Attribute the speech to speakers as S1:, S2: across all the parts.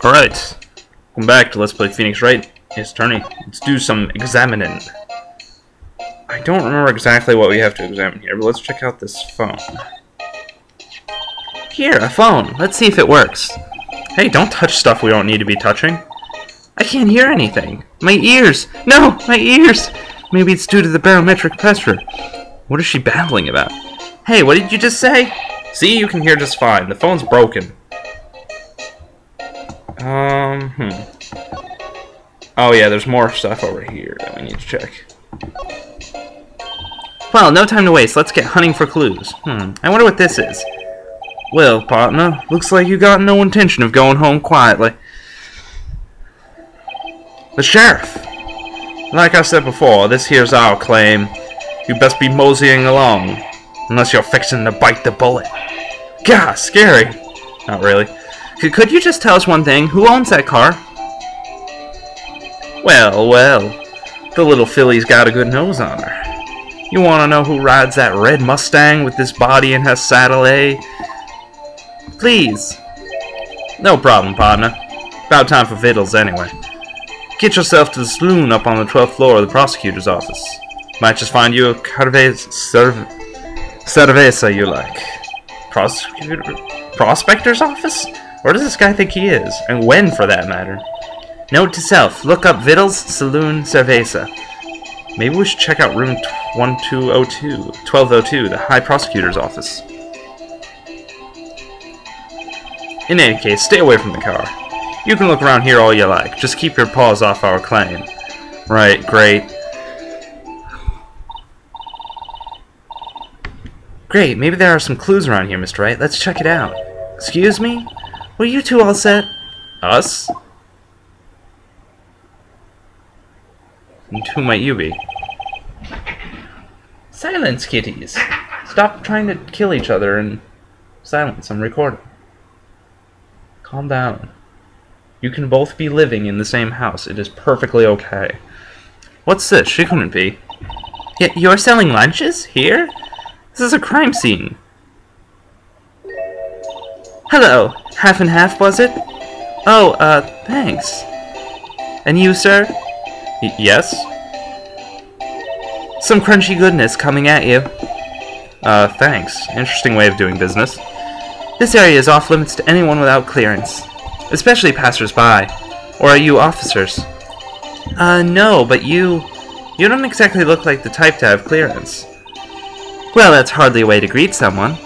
S1: Alright, welcome back to Let's Play Phoenix Wright. It's Attorney. Let's do some examining. I don't remember exactly what we have to examine here, but let's check out this phone. Here, a phone. Let's see if it works. Hey, don't touch stuff we don't need to be touching. I can't hear anything. My ears! No, my ears! Maybe it's due to the barometric pressure. What is she babbling about? Hey, what did you just say? See, you can hear just fine. The phone's broken. Oh yeah, there's more stuff over here that we need to check. Well, no time to waste. Let's get hunting for clues. I wonder what this is. Well, partner, looks like you got no intention of going home quietly. The sheriff! Like I said before, this here's our claim. You best be moseying along, unless you're fixing to bite the bullet. Gah, scary! Not really. Could you just tell us one thing? Who owns that car? Well, the little filly's got a good nose on her. You want to know who rides that red Mustang with this body in her saddle, eh? Please. No problem, partner. About time for victuals, anyway. Get yourself to the saloon up on the 12th floor of the prosecutor's office. Might just find you a cerveza you like. Prospector's office? Where does this guy think he is? And when, for that matter? Note to self, look up Vittles, Saloon, Cerveza. Maybe we should check out room 1202, the High Prosecutor's office. In any case, stay away from the car. You can look around here all you like. Just keep your paws off our claim. Right, great. Great, maybe there are some clues around here, Mr. Wright. Let's check it out. Excuse me? Were you two all set? Us? And who might you be? Silence, kitties. Stop trying to kill each other and silence. I'm recording. Calm down. You can both be living in the same house. It is perfectly okay. What's this? She couldn't be. You're selling lunches? Here? This is a crime scene. Hello. Half and half, was it? Oh, thanks. And you, sir? Yes? Some crunchy goodness coming at you. Thanks. Interesting way of doing business. This area is off limits to anyone without clearance. Especially passers-by. Or are you officers? No, but you don't exactly look like the type to have clearance. Well, that's hardly a way to greet someone.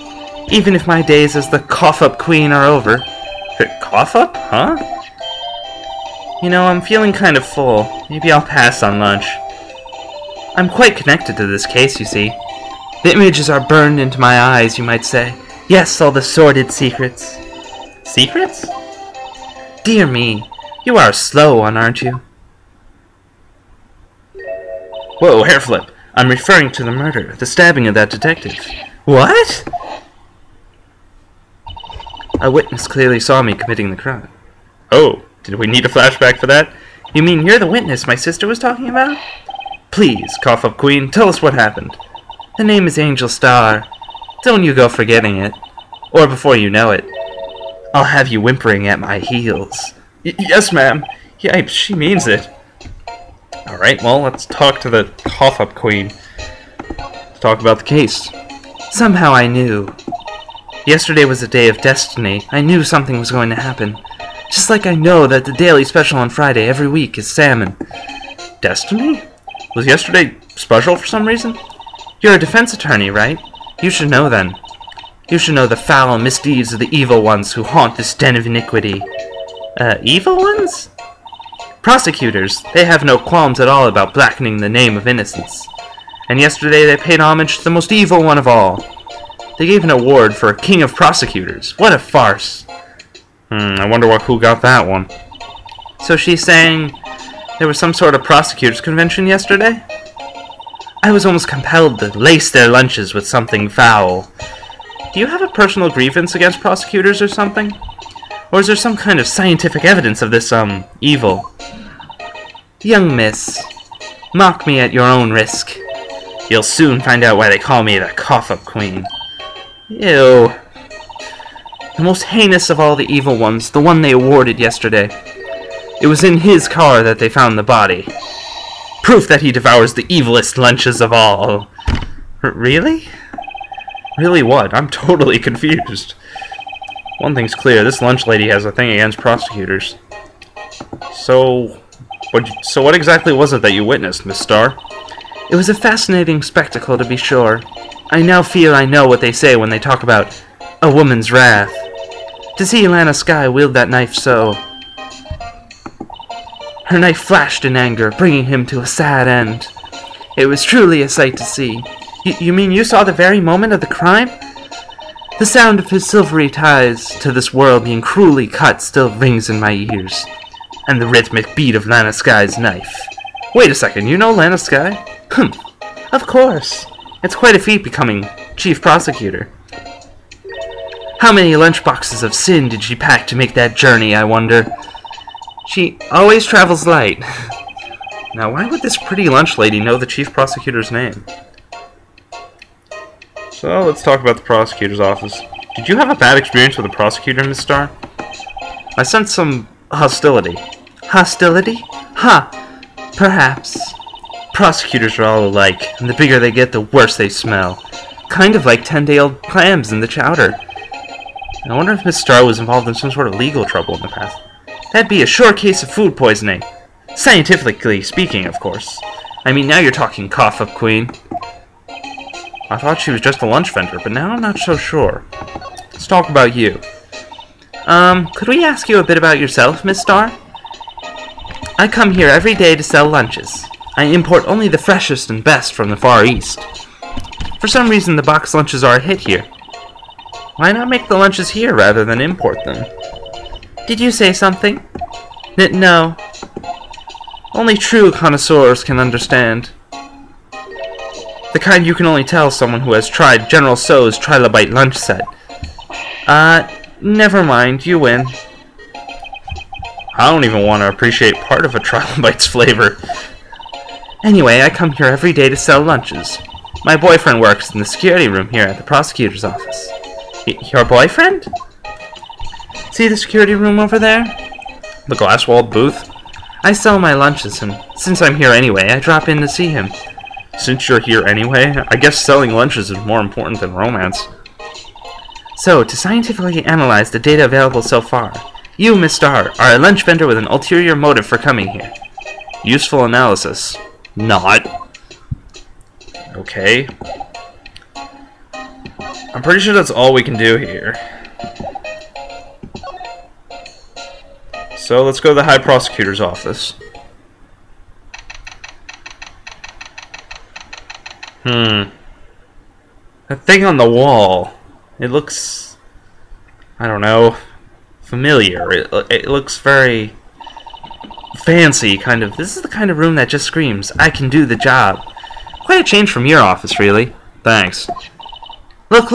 S1: Even if my days as the cough-up queen are over. Cough-up? Huh? You know, I'm feeling kind of full. Maybe I'll pass on lunch. I'm quite connected to this case, you see. The images are burned into my eyes, you might say. Yes, all the sordid secrets. Secrets? Dear me, you are a slow one, aren't you? Whoa, hair flip. I'm referring to the murder, the stabbing of that detective. What? A witness clearly saw me committing the crime. Oh, did we need a flashback for that? You mean you're the witness my sister was talking about? Please, cough-up queen, tell us what happened. The name is Angel Star. Don't you go forgetting it. Or before you know it, I'll have you whimpering at my heels. Yes, ma'am. Yipes, she means it. Alright, well, let's talk to the cough-up queen. Let's talk about the case. Somehow I knew. Yesterday was a day of destiny. I knew something was going to happen. Just like I know that the daily special on Friday every week is salmon. Destiny? Was yesterday special for some reason? You're a defense attorney, right? You should know then. You should know the foul misdeeds of the evil ones who haunt this den of iniquity. Evil ones? Prosecutors, they have no qualms at all about blackening the name of innocence. And yesterday they paid homage to the most evil one of all. They gave an award for a king of prosecutors. What a farce. I wonder who got that one. So she's saying there was some sort of prosecutors' convention yesterday? I was almost compelled to lace their lunches with something foul. Do you have a personal grievance against prosecutors or something? Or is there some kind of scientific evidence of this, evil? Young miss, mock me at your own risk. You'll soon find out why they call me the cough-up queen. Ew. The most heinous of all the evil ones, the one they awarded yesterday. It was in his car that they found the body. Proof that he devours the evilest lunches of all. Really? Really what? I'm totally confused. One thing's clear, this lunch lady has a thing against prosecutors. So what exactly was it that you witnessed, Miss Starr? It was a fascinating spectacle, to be sure. I now feel I know what they say when they talk about a woman's wrath. To see Alana Skye wield that knife so... Her knife flashed in anger, bringing him to a sad end. It was truly a sight to see. You mean you saw the very moment of the crime? The sound of his silvery ties to this world being cruelly cut still rings in my ears. And the rhythmic beat of Lana Skye's knife. Wait a second, you know Lana Skye? Of course. It's quite a feat becoming chief prosecutor. How many lunchboxes of sin did she pack to make that journey, I wonder? She always travels light. Now, why would this pretty lunch lady know the chief prosecutor's name? So, let's talk about the prosecutor's office. Did you have a bad experience with the prosecutor, Miss Starr? I sense some hostility. Hostility? Perhaps. Prosecutors are all alike, and the bigger they get, the worse they smell. Kind of like 10-day-old clams in the chowder. I wonder if Miss Starr was involved in some sort of legal trouble in the past. That'd be a sure case of food poisoning. Scientifically speaking, of course. I mean, now you're talking cough-up queen. I thought she was just a lunch vendor, but now I'm not so sure. Let's talk about you. Could we ask you a bit about yourself, Miss Starr? I come here every day to sell lunches. I import only the freshest and best from the Far East. For some reason, the box lunches are a hit here. Why not make the lunches here rather than import them? Did you say something? No. Only true connoisseurs can understand. The kind you can only tell someone who has tried General Tso's Trilobite lunch set. Never mind, you win. I don't even want to appreciate part of a Trilobite's flavor. Anyway, I come here every day to sell lunches. My boyfriend works in the security room here at the prosecutor's office. Your boyfriend? See the security room over there? The glass-walled booth? I sell my lunches, and since I'm here anyway, I drop in to see him. Since you're here anyway, I guess selling lunches is more important than romance. So, to scientifically analyze the data available so far, you, Miss Starr, are a lunch vendor with an ulterior motive for coming here. Useful analysis. Not. Okay. I'm pretty sure that's all we can do here. So let's go to the High Prosecutor's office. That thing on the wall. It looks... I don't know... familiar. It looks very... fancy, kind of. This is the kind of room that just screams, I can do the job. Quite a change from your office, really. Thanks. Look!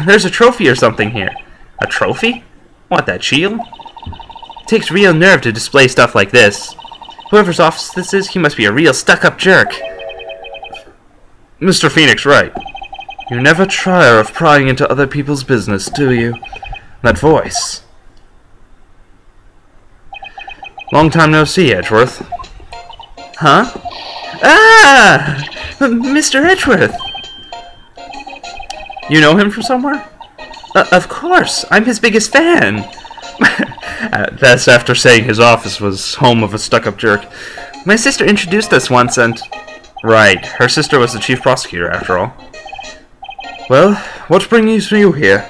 S1: There's a trophy or something here. A trophy? What, that shield? It takes real nerve to display stuff like this. Whoever's office this is, he must be a real stuck-up jerk. Mr. Phoenix Wright, you never tire of prying into other people's business, do you? That voice. Long time no see, Edgeworth. Huh? Ah! Mr. Edgeworth! You know him from somewhere? Of course, I'm his biggest fan. That's after saying his office was home of a stuck-up jerk. My sister introduced us once and... Right, her sister was the chief prosecutor, after all. Well, what brings you here?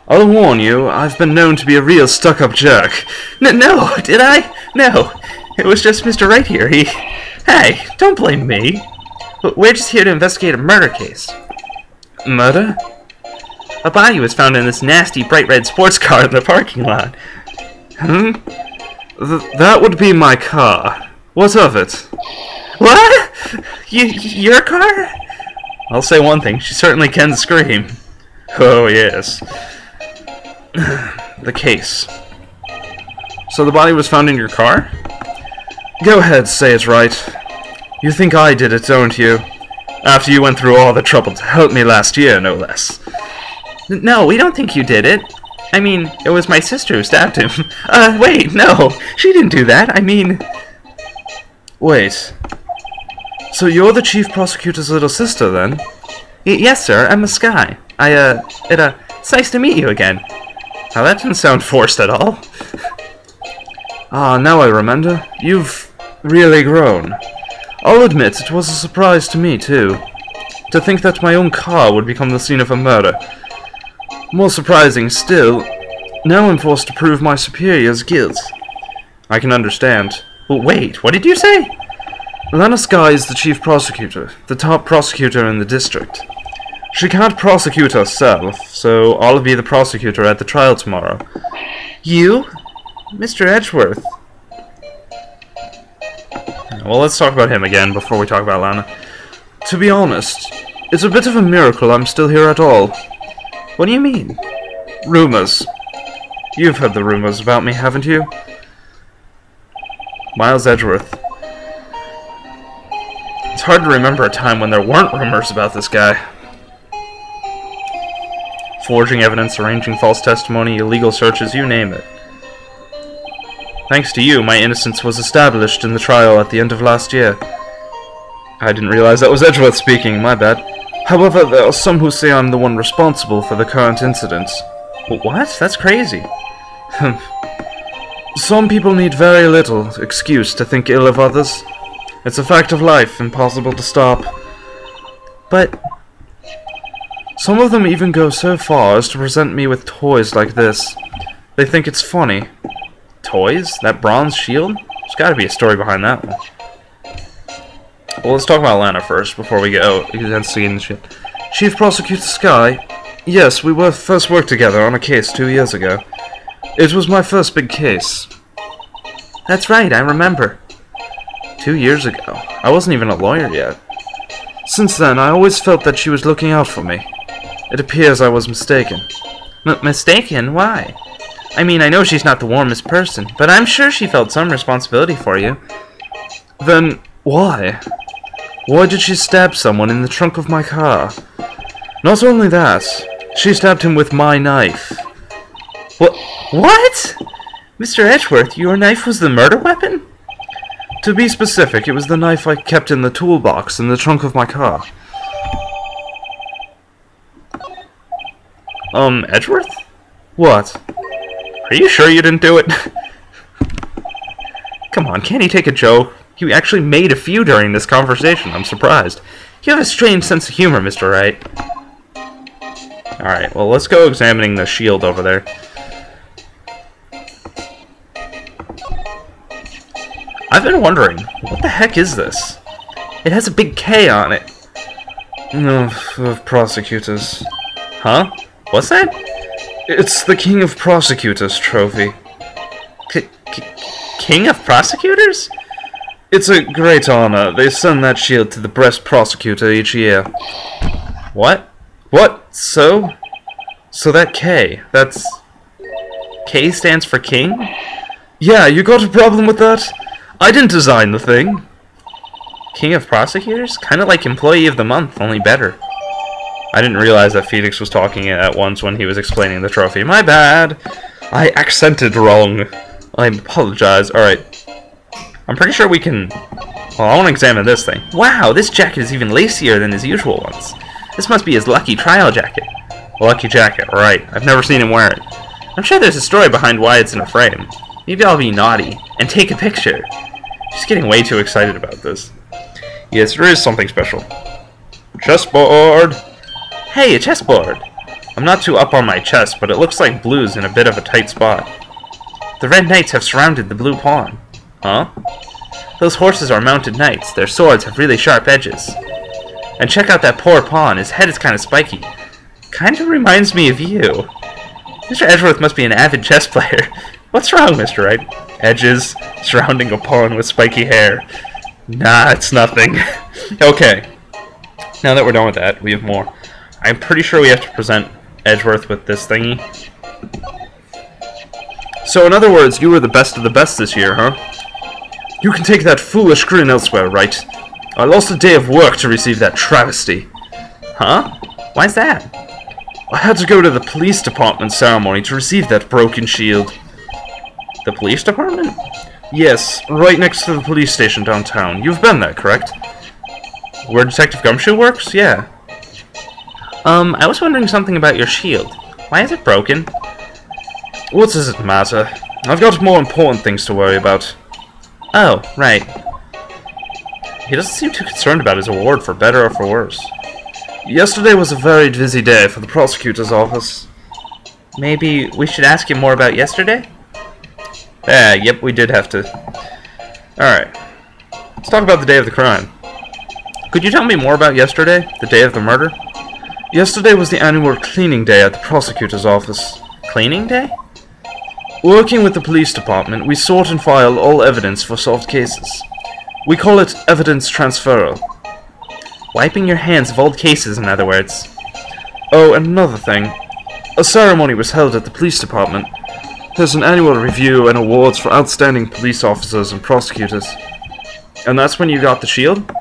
S1: I'll warn you, I've been known to be a real stuck-up jerk. No, did I? No, it was just Mr. Wright here. Hey, don't blame me. We're just here to investigate a murder case. Murder? A body was found in this nasty bright red sports car in the parking lot. That would be my car. What of it? What? Your car? I'll say one thing, she certainly can scream. Oh, yes. The case. So the body was found in your car? Go ahead, say it's right. You think I did it, don't you? After you went through all the trouble to help me last year, no less. No, we don't think you did it. I mean, it was my sister who stabbed him. Wait, no, she didn't do that. I mean...
S2: Wait. So you're the chief prosecutor's little sister, then?
S1: Yes, sir, I'm Sky. It's nice to meet you again. Now, that didn't sound forced at all.
S2: Ah, now I remember. You've really grown. I'll admit, it was a surprise to me, too. To think that my own car would become the scene of a murder. More surprising still, now I'm forced to prove my superior's guilt.
S1: I can understand. Well, wait, what did you say?
S2: Lana Sky is the chief prosecutor, the top prosecutor in the district. She can't prosecute herself, so I'll be the prosecutor at the trial tomorrow.
S1: You? Mr. Edgeworth? Well, let's talk about him again before we talk about Lana.
S2: To be honest, it's a bit of a miracle I'm still here at all.
S1: What do you mean?
S2: Rumors. You've heard the rumors about me, haven't you?
S1: Miles Edgeworth. It's hard to remember a time when there weren't rumors about this guy. Forging evidence, arranging false testimony, illegal searches, you name it. Thanks to you, my innocence was established in the trial at the end of last year.
S2: I didn't realize that was Edgeworth speaking, my bad. However, there are some who say I'm the one responsible for the current incidents.
S1: What? That's crazy.
S2: Some people need very little excuse to think ill of others. It's a fact of life, impossible to stop.
S1: But
S2: some of them even go so far as to present me with toys like this. They think it's funny.
S1: Toys? That bronze shield? There's gotta be a story behind that one. Well, let's talk about Lana first, before we go against the shit.
S2: Chief Prosecutor Sky? Yes, we first worked together on a case 2 years ago. It was my first big case.
S1: That's right, I remember. 2 years ago. I wasn't even a lawyer yet.
S2: Since then, I always felt that she was looking out for me. It appears I was mistaken.
S1: Mistaken? Why? I mean, I know she's not the warmest person, but I'm sure she felt some responsibility for you.
S2: Then, why? Why did she stab someone in the trunk of my car? Not only that, she stabbed him with my knife.
S1: What? Mr. Edgeworth, your knife was the murder weapon?
S2: To be specific, it was the knife I kept in the toolbox in the trunk of my car.
S1: Edgeworth?
S2: What?
S1: Are you sure you didn't do it? Come on, can't he take a joke? You actually made a few during this conversation. I'm surprised. You have a strange sense of humor, Mr. Wright. Alright, well, let's go examining the shield over there. I've been wondering, what the heck is this? It has a big K on it.
S2: Of prosecutors.
S1: Huh? What's that?
S2: It's the King of Prosecutors trophy.
S1: King of Prosecutors?
S2: It's a great honor. They send that shield to the best prosecutor each year.
S1: What?
S2: What? So that K, that's...
S1: K stands for king?
S2: Yeah, you got a problem with that? I didn't design the thing.
S1: King of Prosecutors? Kinda like Employee of the Month, only better. I didn't realize that Phoenix was talking at once when he was explaining the trophy. My bad! I accented wrong. I apologize. Alright. I'm pretty sure we can... Well, I want to examine this thing. Wow, this jacket is even lacier than his usual ones. This must be his lucky trial jacket. Lucky jacket, right. I've never seen him wear it. I'm sure there's a story behind why it's in a frame. Maybe I'll be naughty and take a picture. She's getting way too excited about this. Yes, there is something special. Chessboard! Hey, a chessboard! I'm not too up on my chess, but it looks like blue's in a bit of a tight spot. The red knights have surrounded the blue pawn. Huh? Those horses are mounted knights. Their swords have really sharp edges. And check out that poor pawn. His head is kind of spiky. Kind of reminds me of you. Mr. Edgeworth must be an avid chess player. What's wrong, Mr. Wright? Edges surrounding a pawn with spiky hair. Nah, it's nothing. Okay. Now that we're done with that, we have more. I'm pretty sure we have to present Edgeworth with this thingy. So, in other words, you were the best of the best this year, huh?
S2: You can take that foolish grin elsewhere, Wright. I lost a day of work to receive that travesty.
S1: Huh? Why's that?
S2: I had to go to the police department ceremony to receive that broken shield.
S1: The police department?
S2: Yes, right next to the police station downtown. You've been there, correct?
S1: Where Detective Gumshoe works? Yeah. I was wondering something about your shield. Why is it broken?
S2: What does it matter? I've got more important things to worry about.
S1: Oh, right. He doesn't seem too concerned about his award, for better or for worse.
S2: Yesterday was a very busy day for the prosecutor's office.
S1: Maybe we should ask him more about yesterday? Yep, we did have to. Alright. Let's talk about the day of the crime. Could you tell me more about yesterday, the day of the murder?
S2: Yesterday was the annual cleaning day at the prosecutor's office.
S1: Cleaning day?
S2: Working with the police department, we sort and file all evidence for solved cases. We call it evidence transferal.
S1: Wiping your hands of old cases, in other words.
S2: Oh, and another thing. A ceremony was held at the police department. There's an annual review and awards for outstanding police officers and prosecutors.
S1: And that's when you got the shield?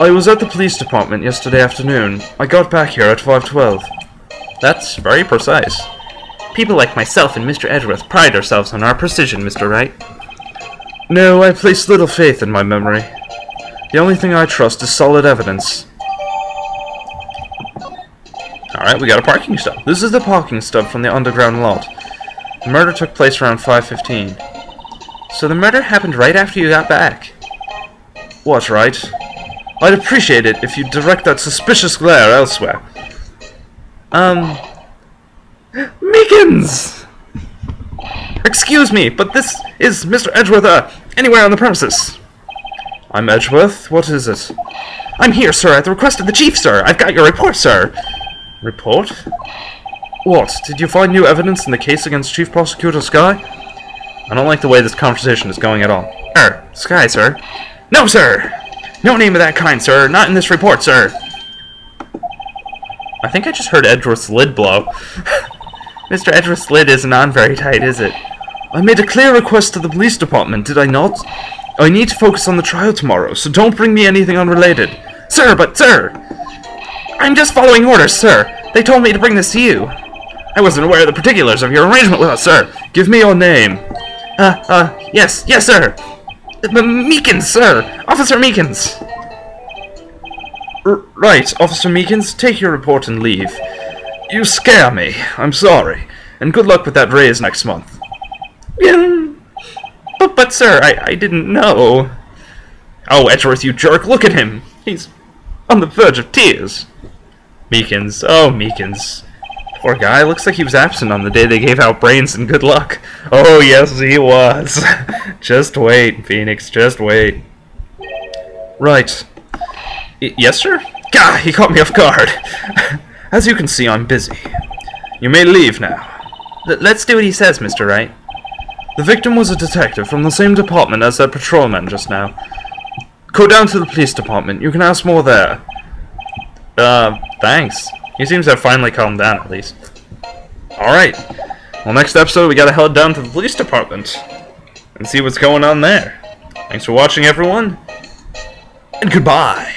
S2: I was at the police department yesterday afternoon. I got back here at 5:12.
S1: That's very precise. People like myself and Mr. Edgeworth pride ourselves on our precision, Mr. Wright.
S2: No, I place little faith in my memory. The only thing I trust is solid evidence.
S1: Alright, we got a parking stub.
S2: This is the parking stub from the underground lot. The murder took place around 5:15.
S1: So the murder happened right after you got back?
S2: What, right? I'd appreciate it if you'd direct that suspicious glare elsewhere.
S1: Meekins! Excuse me, but this is Mr. Edgeworth, anywhere on the premises.
S2: I'm Edgeworth. What is it?
S1: I'm here, sir, at the request of the chief, sir. I've got your report, sir.
S2: Report? What? Did you find new evidence in the case against Chief Prosecutor Skye?
S1: I don't like the way this conversation is going at all. Skye, sir. No, sir! No name of that kind, sir. Not in this report, sir. I think I just heard Edgeworth's lid blow. Mr. Edgeworth's lid isn't on very tight, is it?
S2: I made a clear request to the police department, did I not? I need to focus on the trial tomorrow, so don't bring me anything unrelated.
S1: Sir, but sir! I'm just following orders, sir. They told me to bring this to you. I wasn't aware of the particulars of your arrangement with us, sir.
S2: Give me your name.
S1: Yes, sir. Meekins, sir. Officer Meekins.
S2: Right, Officer Meekins, take your report and leave. You scare me. I'm sorry. And good luck with that raise next month.
S1: But sir, I didn't know. Oh, Edgeworth, you jerk. Look at him. He's on the verge of tears. Meekins. Oh, Meekins. Poor guy. Looks like he was absent on the day they gave out brains and good luck. Oh, yes, he was. Just wait, Phoenix. Just wait.
S2: Right.
S1: Yes, sir? Gah, he caught me off guard.
S2: As you can see, I'm busy. You may leave now.
S1: Let's do what he says, Mr. Wright.
S2: The victim was a detective from the same department as that patrolman just now. Go down to the police department. You can ask more there.
S1: Thanks. He seems to have finally calmed down, at least.
S2: Alright. Well, next episode, we gotta head down to the police department and see what's going on there. Thanks for watching, everyone, and goodbye.